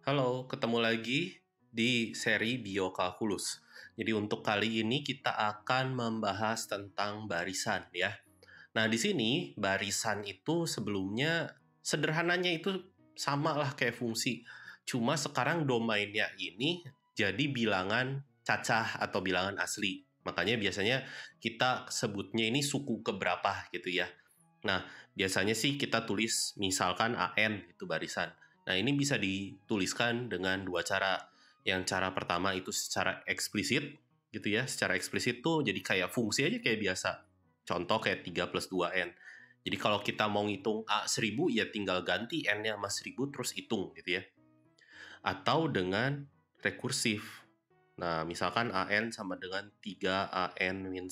Halo, ketemu lagi di seri Biokalkulus. Jadi untuk kali ini kita akan membahas tentang barisan ya. Nah, di sini barisan itu sebelumnya sederhananya itu sama lah kayak fungsi. Cuma sekarang domainnya ini jadi bilangan cacah atau bilangan asli. Makanya biasanya kita sebutnya ini suku keberapa gitu ya. Nah, biasanya sih kita tulis misalkan AN itu barisan. Nah, ini bisa dituliskan dengan dua cara. Yang cara pertama itu secara eksplisit gitu ya. Secara eksplisit tuh jadi kayak fungsi aja kayak biasa. Contoh kayak 3 plus 2N. Jadi kalau kita mau ngitung A1000 ya tinggal ganti N-nya sama 1000 terus hitung gitu ya. Atau dengan rekursif. Nah, misalkan AN sama dengan 3AN-1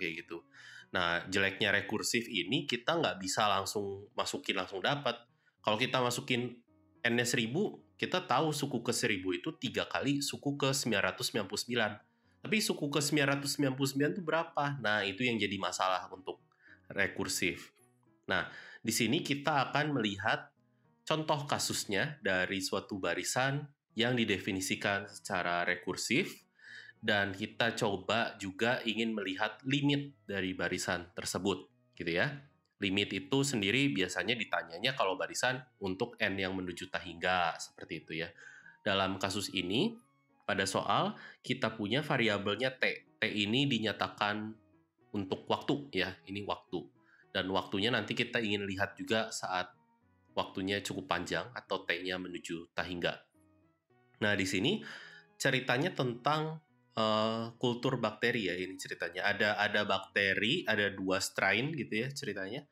kayak gitu. Nah, jeleknya rekursif ini kita nggak bisa langsung masukin langsung dapat. Kalau kita masukin N-nya 1000, kita tahu suku ke 1000 itu 3 kali suku ke 999. Tapi suku ke 999 itu berapa? Nah, itu yang jadi masalah untuk rekursif. Nah, di sini kita akan melihat contoh kasusnya dari suatu barisan yang didefinisikan secara rekursif, dan kita coba juga ingin melihat limit dari barisan tersebut, gitu ya. Limit itu sendiri biasanya ditanyanya kalau barisan untuk N yang menuju tak hingga, seperti itu ya. Dalam kasus ini, pada soal kita punya variabelnya T. T ini dinyatakan untuk waktu ya, ini waktu. Dan waktunya nanti kita ingin lihat juga saat waktunya cukup panjang atau T-nya menuju tak hingga. Nah, di sini ceritanya tentang kultur bakteri ya, ini ceritanya. Ada bakteri, ada 2 strain gitu ya ceritanya.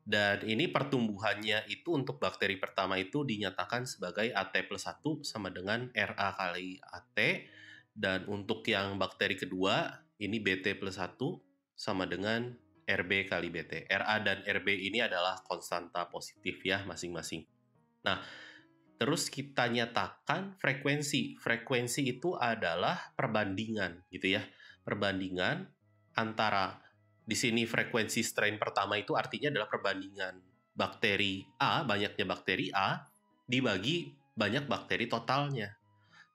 Dan ini pertumbuhannya itu untuk bakteri pertama itu dinyatakan sebagai AT plus 1 sama dengan RA kali AT. Dan untuk yang bakteri kedua, ini BT plus 1 sama dengan RB kali BT. RA dan RB ini adalah konstanta positif ya masing-masing. Nah, terus kita nyatakan frekuensi. Frekuensi itu adalah perbandingan gitu ya. Perbandingan antara di sini frekuensi strain pertama itu artinya adalah perbandingan bakteri A, banyaknya bakteri A dibagi banyak bakteri totalnya.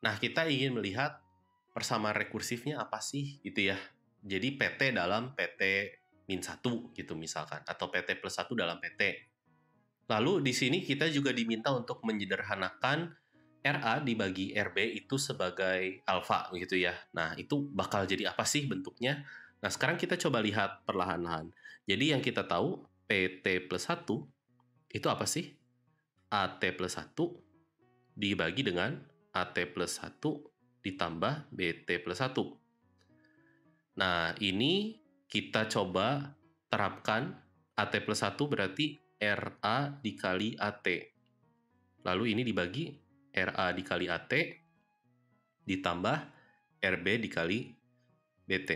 Nah, kita ingin melihat persamaan rekursifnya apa sih gitu ya. Jadi PT dalam PT min 1 gitu misalkan, atau PT plus 1 dalam PT. Lalu di sini kita juga diminta untuk menyederhanakan RA dibagi RB itu sebagai alfa gitu ya. Nah, itu bakal jadi apa sih bentuknya? Nah, sekarang kita coba lihat perlahan-lahan. Jadi yang kita tahu PT plus 1 itu apa sih? AT plus 1 dibagi dengan AT plus 1 ditambah BT plus 1. Nah, ini kita coba terapkan AT plus 1 berarti RA dikali AT. Lalu ini dibagi RA dikali AT ditambah RB dikali BT.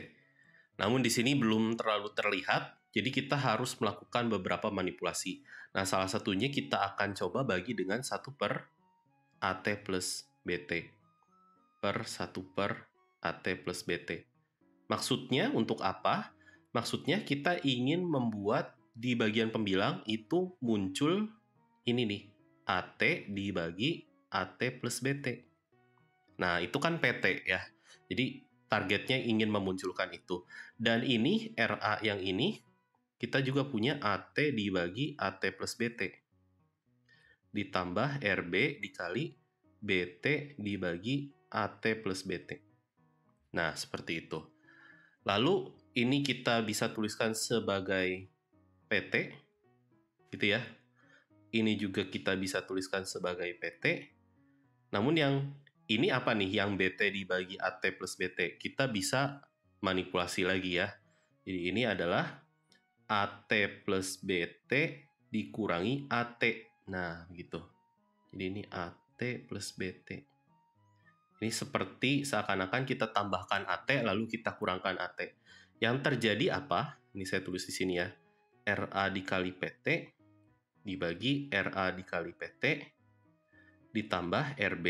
Namun di sini belum terlalu terlihat, jadi kita harus melakukan beberapa manipulasi. Nah, salah satunya kita akan coba bagi dengan 1 per AT plus BT per 1 per AT plus BT. Maksudnya untuk apa? Maksudnya kita ingin membuat di bagian pembilang itu muncul ini nih, AT dibagi AT plus BT. Nah, itu kan PT ya. Jadi targetnya ingin memunculkan itu. Dan ini RA yang ini, kita juga punya AT dibagi AT plus BT. Ditambah RB dikali BT dibagi AT plus BT. Nah, seperti itu. Lalu ini kita bisa tuliskan sebagai PT, gitu ya. Ini juga kita bisa tuliskan sebagai PT. Namun yang ini apa nih? Yang BT dibagi AT plus BT. Kita bisa manipulasi lagi ya. Jadi ini adalah AT plus BT dikurangi AT. Nah, gitu. Jadi ini AT plus BT. Ini seperti seakan-akan kita tambahkan AT lalu kita kurangkan AT. Yang terjadi apa? Ini saya tulis di sini ya. RA dikali PT dibagi RA dikali PT ditambah RB.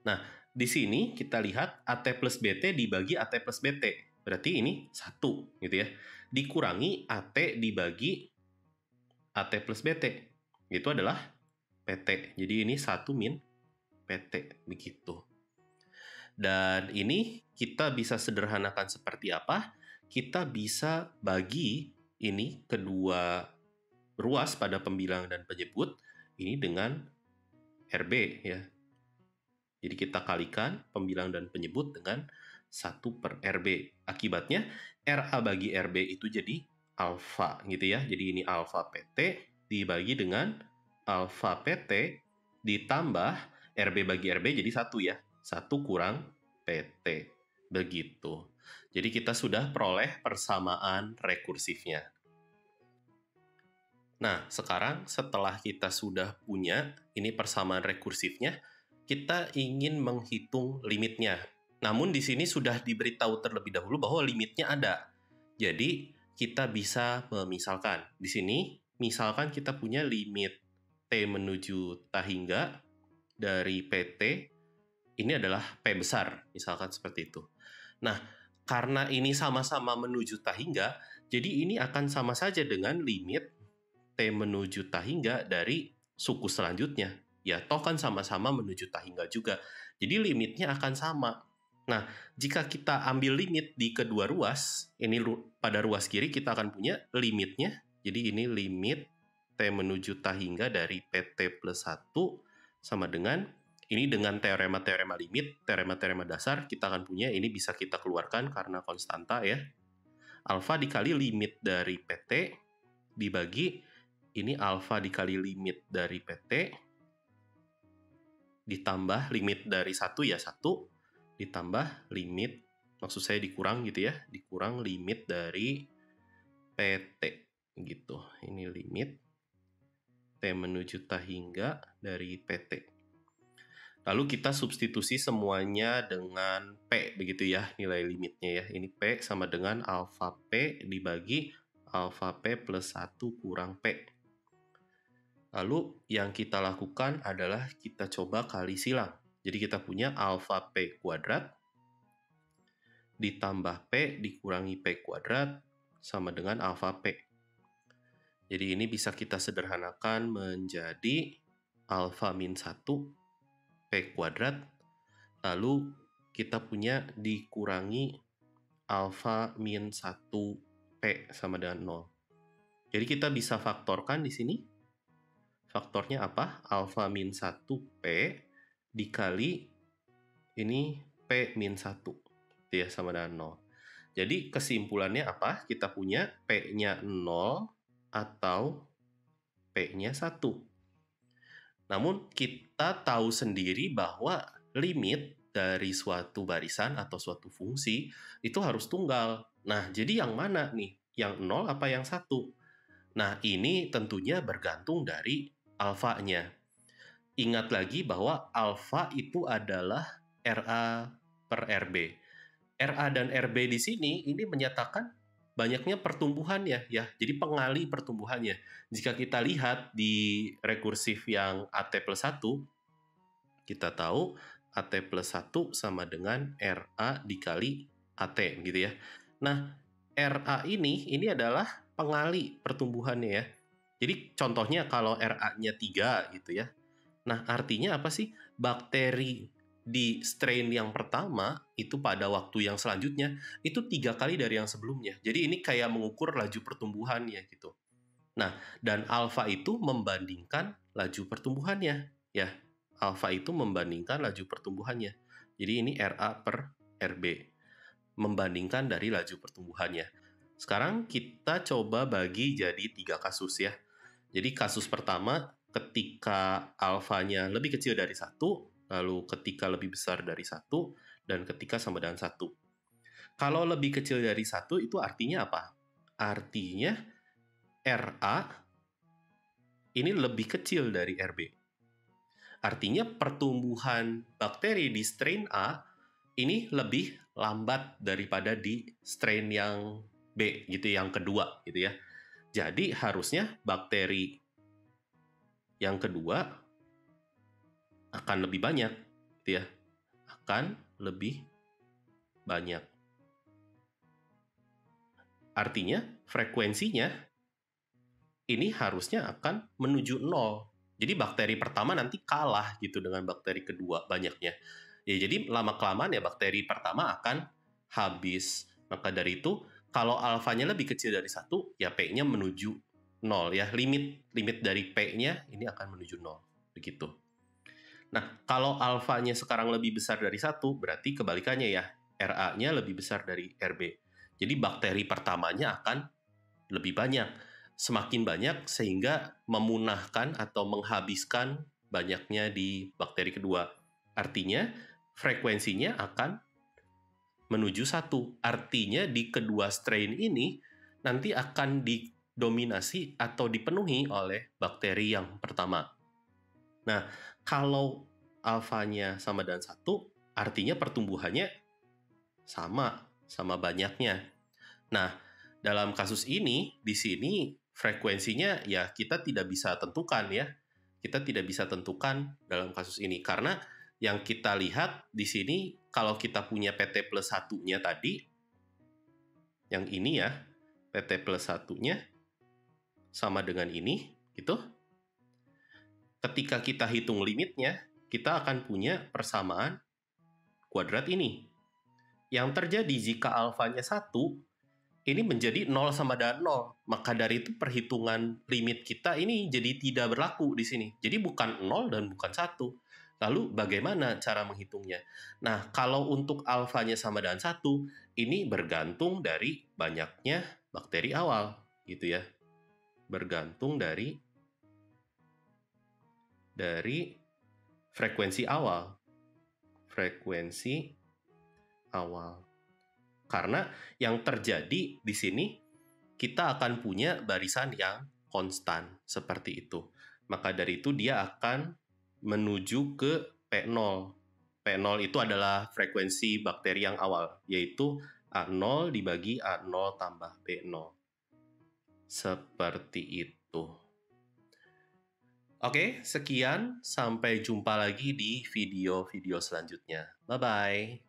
Nah, di sini kita lihat AT plus BT dibagi AT plus BT. Berarti ini 1 gitu ya. Dikurangi AT dibagi AT plus BT. Itu adalah PT. Jadi ini 1 min PT, begitu. Dan ini kita bisa sederhanakan seperti apa? Kita bisa bagi ini kedua ruas pada pembilang dan penyebut ini dengan RB ya. Jadi kita kalikan pembilang dan penyebut dengan 1/RB. Akibatnya RA bagi RB itu jadi alfa gitu ya. Jadi ini alfa PT dibagi dengan alfa PT ditambah RB bagi RB jadi 1 ya. 1 kurang PT. Begitu. Jadi kita sudah peroleh persamaan rekursifnya. Nah, sekarang setelah kita sudah punya ini persamaan rekursifnya, kita ingin menghitung limitnya. Namun di sini sudah diberitahu terlebih dahulu bahwa limitnya ada. Jadi, kita bisa memisalkan. Di sini, misalkan kita punya limit T menuju T hingga dari PT, ini adalah P besar, misalkan seperti itu. Nah, karena ini sama-sama menuju T hingga, jadi ini akan sama saja dengan limit T menuju T hingga dari suku selanjutnya. Ya, toh kan sama-sama menuju T hingga juga. Jadi limitnya akan sama. Nah, jika kita ambil limit di kedua ruas, ini pada ruas kiri kita akan punya limitnya. Jadi ini limit T menuju T hingga dari PT plus 1 sama dengan, ini dengan teorema-teorema limit, teorema-teorema dasar, kita akan punya, ini bisa kita keluarkan karena konstanta ya. Alfa dikali limit dari PT dibagi, ini alfa dikali limit dari PT, ditambah limit dari 1 ya 1, ditambah limit, maksud saya dikurang gitu ya, dikurang limit dari PT gitu. Ini limit T menuju T hingga dari PT. Lalu kita substitusi semuanya dengan P begitu ya, nilai limitnya ya. Ini P sama dengan alfa P dibagi alfa P plus 1 kurang P. Lalu yang kita lakukan adalah kita coba kali silang. Jadi kita punya alfa P kuadrat ditambah P dikurangi P kuadrat sama dengan alfa P. Jadi ini bisa kita sederhanakan menjadi alfa min 1 P kuadrat, lalu kita punya dikurangi alfa min 1 P sama dengan 0. Jadi kita bisa faktorkan di sini. Faktornya apa? Alfa min 1 P dikali ini P min 1. Itu ya, sama dengan 0. Jadi kesimpulannya apa? Kita punya P-nya 0 atau P-nya 1. Namun kita tahu sendiri bahwa limit dari suatu barisan atau suatu fungsi itu harus tunggal. Nah, jadi yang mana nih? Yang 0 apa yang 1? Nah, ini tentunya bergantung dari alfanya. Ingat lagi bahwa alfa itu adalah RA per RB. RA dan RB di sini ini menyatakan banyaknya pertumbuhannya ya. Jadi pengali pertumbuhannya. Jika kita lihat di rekursif yang AT plus 1, kita tahu AT plus 1 sama dengan RA dikali AT gitu ya. Nah, RA ini adalah pengali pertumbuhannya ya. Jadi contohnya kalau RA-nya 3 gitu ya. Nah, artinya apa sih? Bakteri di strain yang pertama itu pada waktu yang selanjutnya itu 3 kali dari yang sebelumnya. Jadi ini kayak mengukur laju pertumbuhannya gitu. Nah, dan alfa itu membandingkan laju pertumbuhannya ya. Alfa itu membandingkan laju pertumbuhannya. Jadi ini RA per RB membandingkan dari laju pertumbuhannya. Sekarang kita coba bagi jadi 3 kasus ya. Jadi kasus pertama ketika alfanya lebih kecil dari 1, lalu ketika lebih besar dari 1, dan ketika sama dengan 1. Kalau lebih kecil dari 1 itu artinya apa? Artinya RA ini lebih kecil dari RB. Artinya pertumbuhan bakteri di strain A ini lebih lambat daripada di strain yang B gitu, yang kedua gitu ya. Jadi harusnya bakteri yang kedua akan lebih banyak gitu ya. Akan lebih banyak. Artinya frekuensinya ini harusnya akan menuju 0. Jadi bakteri pertama nanti kalah gitu dengan bakteri kedua banyaknya. Ya, jadi lama-kelamaan ya bakteri pertama akan habis. Maka dari itu, kalau alfanya lebih kecil dari 1, ya P-nya menuju 0 ya. Limit dari P-nya ini akan menuju 0. Begitu. Nah, kalau alfanya sekarang lebih besar dari 1, berarti kebalikannya ya. Ra-nya lebih besar dari Rb. Jadi bakteri pertamanya akan lebih banyak. Semakin banyak sehingga memunahkan atau menghabiskan banyaknya di bakteri kedua. Artinya, frekuensinya akan menuju 1. Artinya di kedua strain ini nanti akan didominasi atau dipenuhi oleh bakteri yang pertama. Nah, kalau alfanya sama dengan 1, artinya pertumbuhannya sama banyaknya. Nah, dalam kasus ini, di sini frekuensinya ya kita tidak bisa tentukan ya. Kita tidak bisa tentukan dalam kasus ini. Karena yang kita lihat di sini, kalau kita punya PT plus 1-nya tadi, yang ini ya, PT plus 1-nya sama dengan ini, gitu. Ketika kita hitung limitnya, kita akan punya persamaan kuadrat ini. Yang terjadi jika alfanya 1, ini menjadi 0 sama dengan 0. Maka dari itu perhitungan limit kita ini jadi tidak berlaku di sini. Jadi bukan 0 dan bukan 1. Lalu bagaimana cara menghitungnya? Nah, kalau untuk alfanya sama dengan 1, ini bergantung dari banyaknya bakteri awal, gitu ya. Bergantung dari frekuensi awal. Frekuensi awal. Karena yang terjadi di sini, kita akan punya barisan yang konstan, seperti itu. Maka dari itu dia akan menuju ke P0. P0 itu adalah frekuensi bakteri yang awal, yaitu A0 dibagi A0 tambah B0. Seperti itu. Oke, sekian. Sampai jumpa lagi di video-video selanjutnya. Bye-bye.